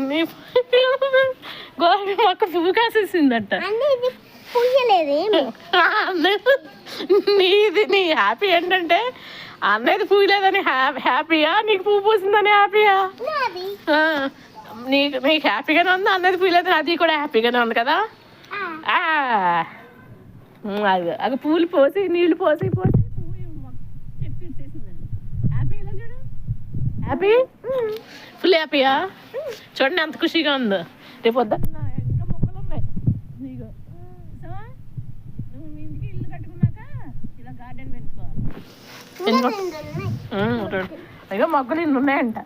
మీ గోధుమ మొక్క పువ్వు కాసేసిందట. నీ హ్యాపీ ఏంటంటే అన్నది పూయలేదని హ్యాపీయా, నీకు పువ్వు పూసిందని హ్యాపీయా? నీకు హ్యాపీగానే ఉంది, అన్నది పూయలేదని అది కూడా హ్యాపీగానే ఉంది కదా. అది పూలు పోసి నీళ్లు పోసి పోసి చెట్టు ఇచ్చేసిందండి. హ్యాపీ ఇలా చూడు, హ్యాపీ, ఫుల్ హ్యాపీయా. చూడండి ఎంత ఖుషిగా ఉందో. రేపు పొద్దున్న ఇంకా మొక్కలు ఉన్నాయి నీకు. నువ్వు మీ ఇంటికి ఇల్లు కట్టుకున్నాక ఇలా గార్డెన్ పెంచుకోవాలి. అయ్యో మొక్కలు ఇన్ని ఉన్నాయంట.